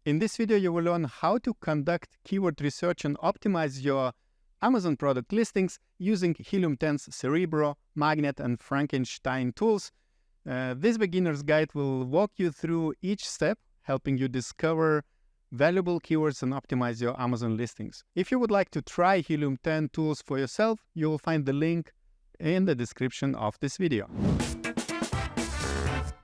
In this video, you will learn how to conduct keyword research and optimize your Amazon product listings using Helium 10's Cerebro, Magnet, and Frankenstein tools. This beginner's guide will walk you through each step, helping you discover valuable keywords and optimize your Amazon listings. If you would like to try Helium 10 tools for yourself, you will find the link in the description of this video.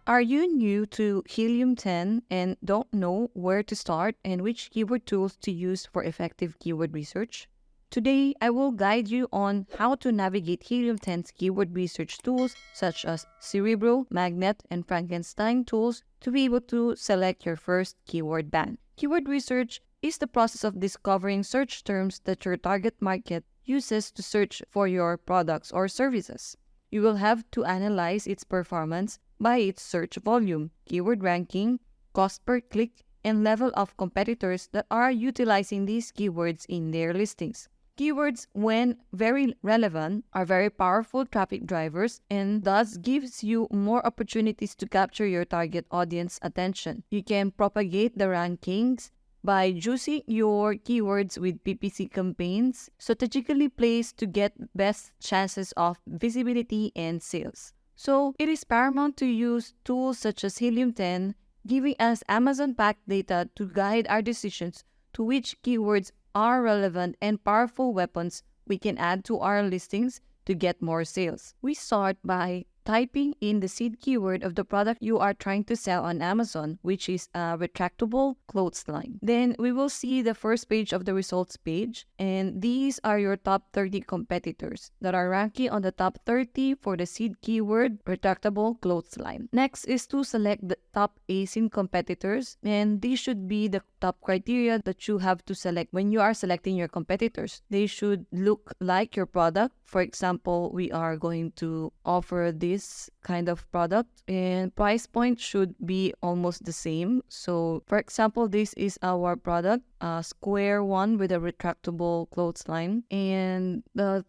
Are you new to Helium 10 and don't know where to start and which keyword tools to use for effective keyword research? Today, I will guide you on how to navigate Helium 10's keyword research tools such as Cerebro, Magnet, and Frankenstein tools to be able to select your first keyword band. Keyword research is the process of discovering search terms that your target market uses to search for your products or services. You will have to analyze its performance by its search volume, keyword ranking, cost per click, and level of competitors that are utilizing these keywords in their listings. Keywords, when very relevant, are very powerful traffic drivers and thus gives you more opportunities to capture your target audience attention. You can propagate the rankings by choosing your keywords with PPC campaigns strategically placed to get best chances of visibility and sales. So it is paramount to use tools such as Helium 10, giving us Amazon-packed data to guide our decisions to which keywords are relevant and powerful weapons we can add to our listings to get more sales. We start by typing in the seed keyword of the product you are trying to sell on Amazon, which is a retractable clothesline. Then we will see the first page of the results page, and these are your top 30 competitors that are ranking on the top 30 for the seed keyword retractable clothesline. Next is to select the top ASIN competitors, and these should be the top criteria that you have to select when you are selecting your competitors. They should look like your product. For example, we are going to offer this kind of product and price point should be almost the same. So for example, this is our product, a square one with a retractable clothesline, and the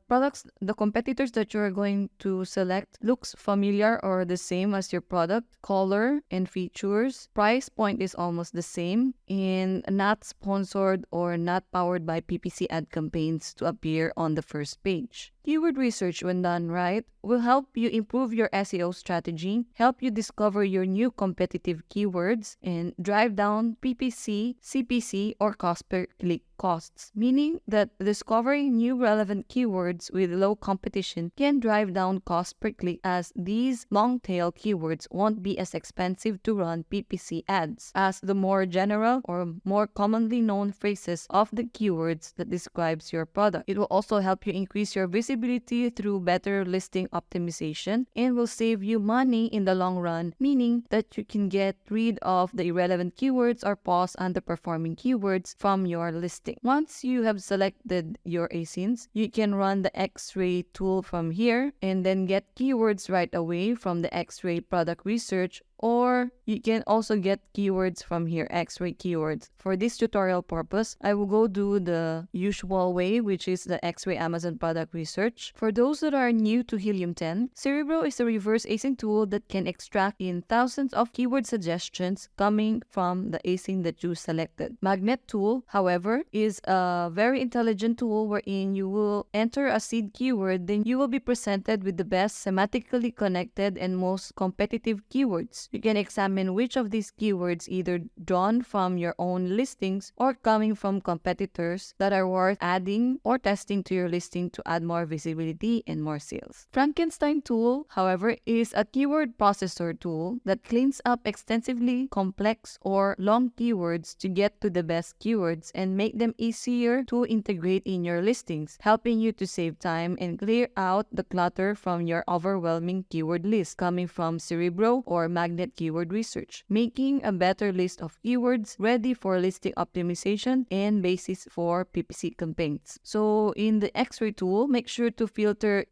competitors that you're going to select looks familiar or the same as your product. Color and features, price point is almost the same, and not sponsored or not powered by PPC ad campaigns to appear on the first page. Keyword research, when done right, will help you improve your SEO strategy, help you discover your new competitive keywords, and drive down PPC, CPC, or cost per click costs, meaning that discovering new relevant keywords with low competition can drive down cost per click, as these long-tail keywords won't be as expensive to run PPC ads as the more general or more commonly known phrases of the keywords that describes your product. It will also help you increase your visibility through better listing optimization and will save you money in the long run, meaning that you can get rid of the irrelevant keywords or pause underperforming keywords from your listing. Once you have selected your ASINs, you can run the X-ray tool from here and then get keywords right away from the X-ray product research, or you can also get keywords from here, X-ray keywords. For this tutorial purpose, I will go do the usual way, which is the X-ray Amazon product research. For those that are new to Helium 10, Cerebro is a reverse ASIN tool that can extract in thousands of keyword suggestions coming from the ASIN that you selected. Magnet tool, however, is a very intelligent tool wherein you will enter a seed keyword, then you will be presented with the best semantically connected and most competitive keywords. You can examine which of these keywords either drawn from your own listings or coming from competitors that are worth adding or testing to your listing to add more visibility and more sales. Frankenstein tool, however, is a keyword processor tool that cleans up extensively complex or long keywords to get to the best keywords and make them easier to integrate in your listings, helping you to save time and clear out the clutter from your overwhelming keyword list coming from Cerebro or Magnet keyword research, making a better list of keywords ready for listing optimization and basis for PPC campaigns. So in the X-ray tool, make sure to filter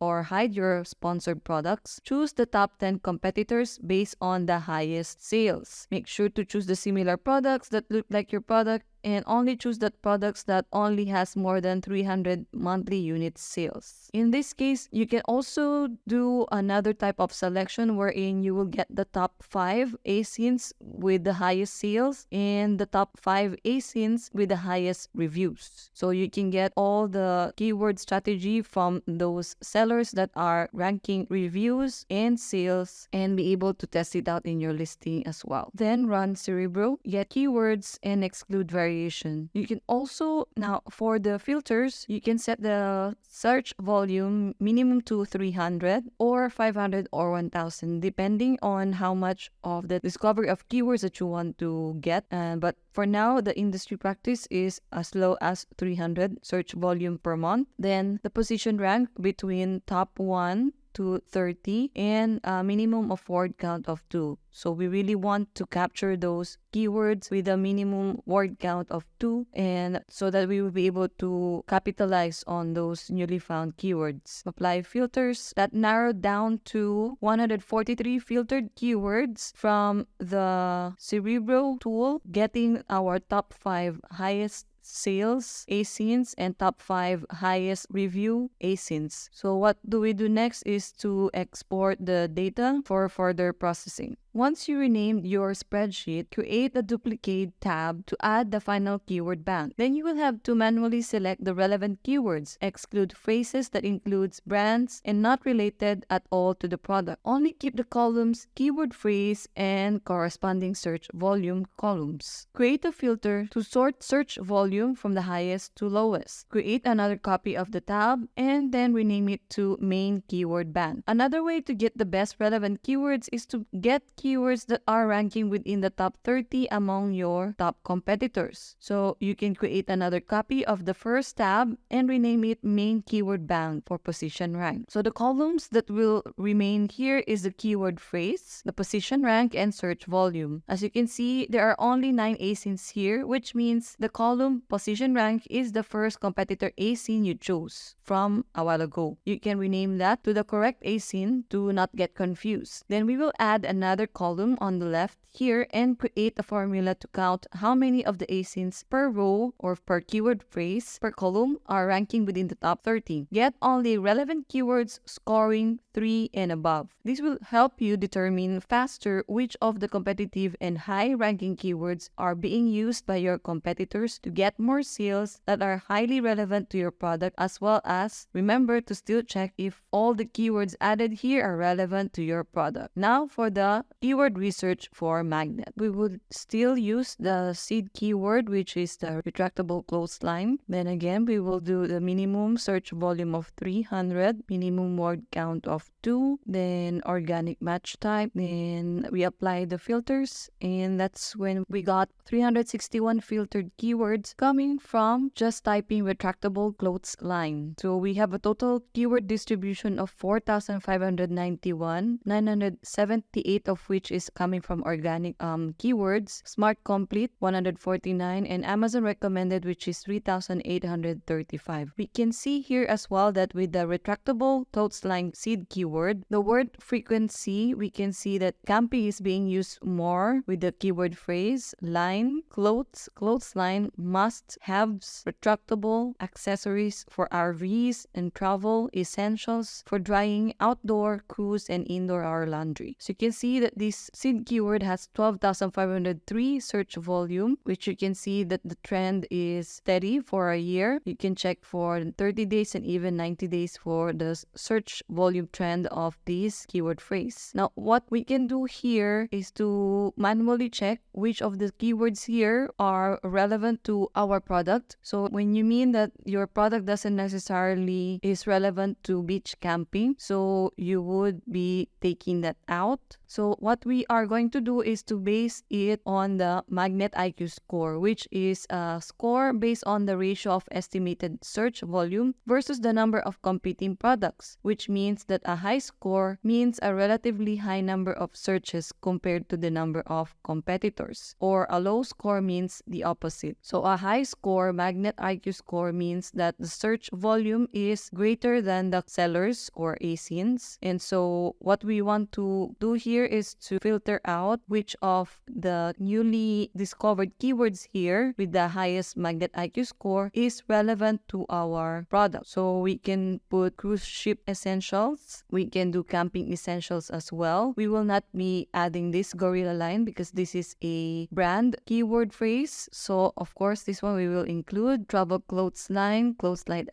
or hide your sponsored products. Choose the top 10 competitors based on the highest sales. Make sure to choose the similar products that look like your product and only choose that products that only has more than 300 monthly unit sales. In this case, you can also do another type of selection wherein you will get the top 5 ASINs with the highest sales and the top 5 ASINs with the highest reviews. So you can get all the keyword strategy from those sellers that are ranking reviews and sales and be able to test it out in your listing as well. Then run Cerebro, get keywords and exclude variation. You can also, now for the filters, you can set the search volume minimum to 300 or 500 or 1000 depending on how much of the discovery of keywords that you want to get. But for now, the industry practice is as low as 300 search volume per month. Then the position rank between top 1 to 30 and a minimum of word count of 2. So we really want to capture those keywords with a minimum word count of 2, and so that we will be able to capitalize on those newly found keywords. Apply filters that narrowed down to 143 filtered keywords from the Cerebro tool, getting our top 5 highest sales ASINs and top 5 highest review ASINs. So what do we do next is to export the data for further processing. Once you renamed your spreadsheet, create a duplicate tab to add the final keyword bank. Then you will have to manually select the relevant keywords, exclude phrases that includes brands and not related at all to the product. Only keep the columns keyword phrase and corresponding search volume columns. Create a filter to sort search volume from the highest to lowest. Create another copy of the tab and then rename it to main keyword bank. Another way to get the best relevant keywords is to get keywords that are ranking within the top 30 among your top competitors. So you can create another copy of the first tab and rename it main keyword bank for position rank. So the columns that will remain here is the keyword phrase, the position rank, and search volume. As you can see, there are only 9 ASINs here, which means the column position rank is the first competitor ASIN you chose from a while ago. You can rename that to the correct ASIN to not get confused. Then we will add another column on the left here and create a formula to count how many of the ASINs per row or per keyword phrase per column are ranking within the top 30. Get only relevant keywords scoring 3 and above. This will help you determine faster which of the competitive and high-ranking keywords are being used by your competitors to get more sales that are highly relevant to your product, as well as remember to still check if all the keywords added here are relevant to your product. Now for the keyword research for magnet. We would still use the seed keyword, which is the retractable clothesline. Then again, we will do the minimum search volume of 300, minimum word count of 2, then organic match type. Then we apply the filters, and that's when we got 361 filtered keywords coming from just typing retractable clothesline. So we have a total keyword distribution of 4,591, 978 of which is coming from organic keywords, Smart Complete 149, and Amazon recommended, which is 3,835. We can see here as well that with the retractable clothesline seed keyword, the word frequency, we can see that camping is being used more with the keyword phrase line, clothes, clothesline, must-haves, retractable, accessories for RVs and travel, essentials for drying, outdoor, cruise, and indoor or laundry. So you can see that this seed keyword has 12,503 search volume, which you can see that the trend is steady for a year. You can check for 30 days and even 90 days for the search volume trend of this keyword phrase. Now, what we can do here is to manually check which of the keywords here are relevant to our product. So when you mean that your product doesn't necessarily is relevant to beach camping, so you would be taking that out. So what we are going to do is to base it on the Magnet IQ score, which is a score based on the ratio of estimated search volume versus the number of competing products, which means that a high score means a relatively high number of searches compared to the number of competitors, or a low score means the opposite. So a high score, Magnet IQ score, means that the search volume is greater than the sellers or ASINs. And so what we want to do here is to filter out which of the newly discovered keywords here with the highest magnet IQ score is relevant to our product. So we can put cruise ship essentials. We can do camping essentials as well. We will not be adding this gorilla line because this is a brand keyword phrase. So of course, this one we will include travel clothes line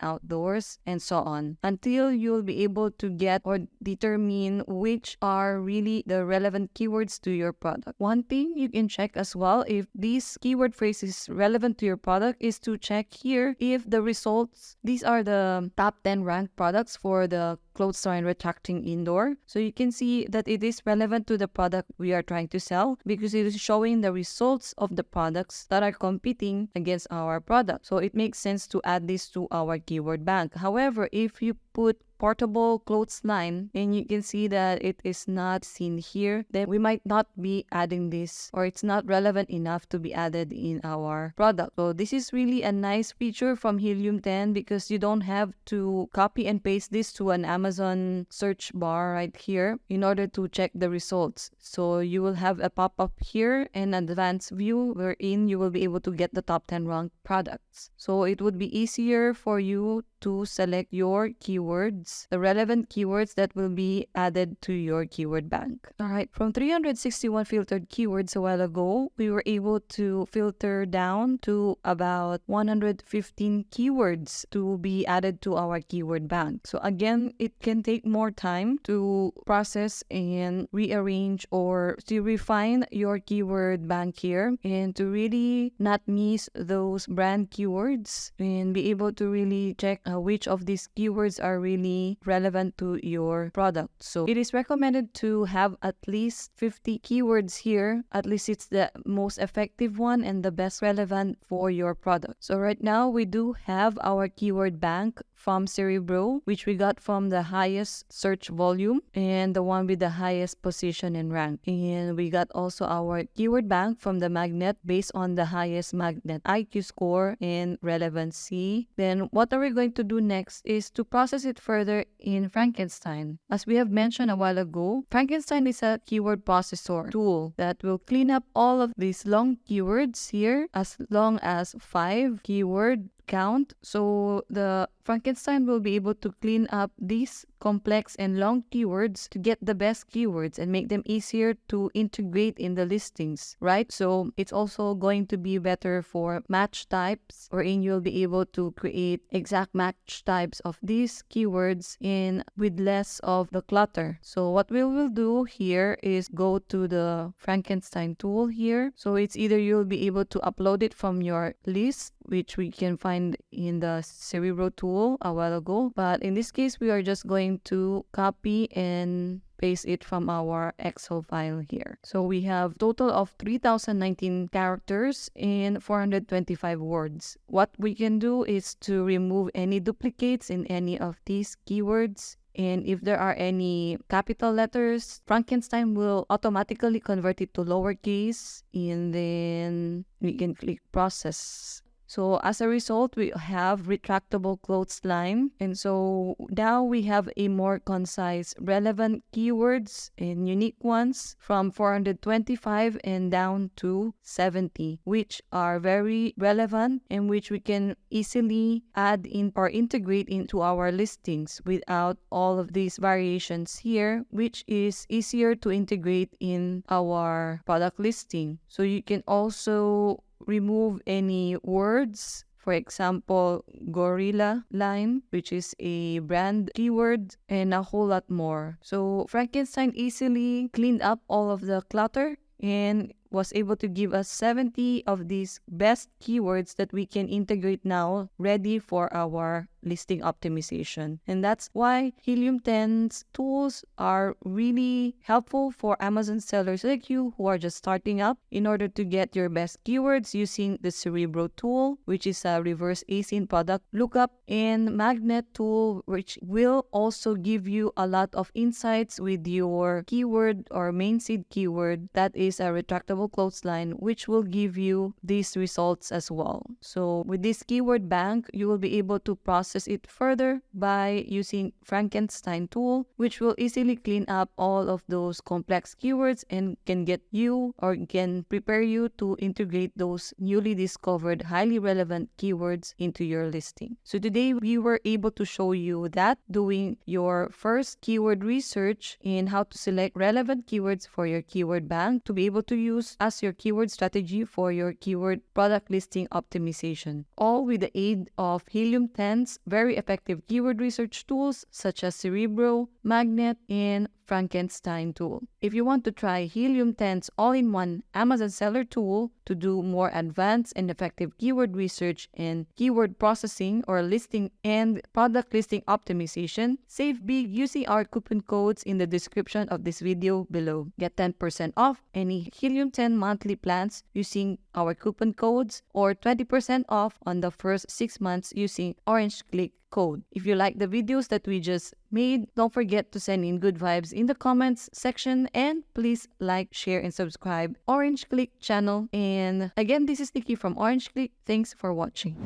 outdoors, and so on, until you'll be able to get or determine which are really the relevant keywords to your product. One thing you can check as well if this keyword phrase is relevant to your product is to check here if the results, these are the top 10 ranked products for the clothes line retracting indoor. So you can see that it is relevant to the product we are trying to sell because it is showing the results of the products that are competing against our product. So it makes sense to add this to our keyword bank. However, if you put portable clothes line and you can see that it is not seen here, then we might not be adding this, or it's not relevant enough to be added in our product. So this is really a nice feature from Helium 10 because you don't have to copy and paste this to an Amazon search bar right here in order to check the results. So you will have a pop-up here and an advanced view wherein you will be able to get the top 10 ranked products. So it would be easier for you to select your keywords, the relevant keywords that will be added to your keyword bank. Alright, from 361 filtered keywords a while ago, we were able to filter down to about 115 keywords to be added to our keyword bank. So again, it can take more time to process and rearrange or to refine your keyword bank here and to really not miss those brand keywords and be able to really check which of these keywords are really relevant to your product. So it is recommended to have at least 50 keywords here. At least it's the most effective one and the best relevant for your product. So right now we do have our keyword bank from Cerebro, which we got from the highest search volume and the one with the highest position and rank. And we got also our keyword bank from the magnet based on the highest magnet IQ score and relevancy. Then what are we going to do next is to process it further in Frankenstein. As we have mentioned a while ago, Frankenstein is a keyword processor tool that will clean up all of these long keywords here as long as 5 keyword count. So the Frankenstein will be able to clean up these complex and long keywords to get the best keywords and make them easier to integrate in the listings, right? So it's also going to be better for match types, wherein you'll be able to create exact match types of these keywords in with less of the clutter. So what we will do here is go to the Frankenstein tool here. So it's either you'll be able to upload it from your list, which we can find in the Cerebro tool a while ago. But in this case, we are just going to copy and paste it from our Excel file here. So we have total of 3,019 characters and 425 words. What we can do is to remove any duplicates in any of these keywords. And if there are any capital letters, Frankenstein will automatically convert it to lowercase, and then we can click process. So as a result, we have retractable clothes line. And so now we have a more concise, relevant keywords and unique ones from 425 and down to 70, which are very relevant and which we can easily add in or integrate into our listings without all of these variations here, which is easier to integrate in our product listing. So you can also remove any words, for example, gorilla line, which is a brand keyword, and a whole lot more. So Frankenstein easily cleaned up all of the clutter and was able to give us 70 of these best keywords that we can integrate now, ready for our listing optimization. And that's why Helium 10's tools are really helpful for Amazon sellers like you who are just starting up in order to get your best keywords using the Cerebro tool, which is a reverse async product lookup, and magnet tool, which will also give you a lot of insights with your keyword or main seed keyword that is a retractable level clothesline, which will give you these results as well. So with this keyword bank, you will be able to process it further by using Frankenstein tool, which will easily clean up all of those complex keywords and can get you or can prepare you to integrate those newly discovered highly relevant keywords into your listing. So today we were able to show you that doing your first keyword research in how to select relevant keywords for your keyword bank to be able to use as your keyword strategy for your keyword product listing optimization, all with the aid of Helium 10's very effective keyword research tools such as Cerebro, Magnet, and Frankenstein tool. If you want to try Helium 10's all-in-one Amazon seller tool to do more advanced and effective keyword research and keyword processing or listing and product listing optimization, save big using our coupon codes in the description of this video below. Get 10% off any Helium 10 monthly plans using our coupon codes or 20% off on the first 6 months using Orange Klik code. If you like the videos that we just made, don't forget to send in good vibes in the comments section, and please like, share, and subscribe Orange Klik channel. And again, this is Nikki from Orange Klik. Thanks for watching.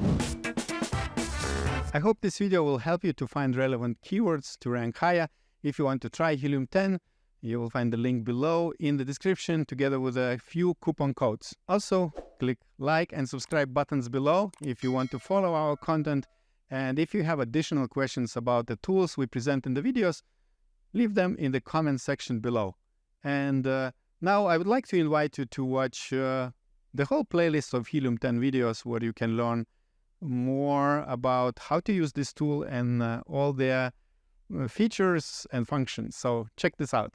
I hope this video will help you to find relevant keywords to rank higher. If you want to try Helium 10, you will find the link below in the description together with a few coupon codes. Also, click like and subscribe buttons below if you want to follow our content. And if you have additional questions about the tools we present in the videos, leave them in the comment section below. And now I would like to invite you to watch the whole playlist of Helium 10 videos where you can learn more about how to use this tool and all their features and functions. So check this out.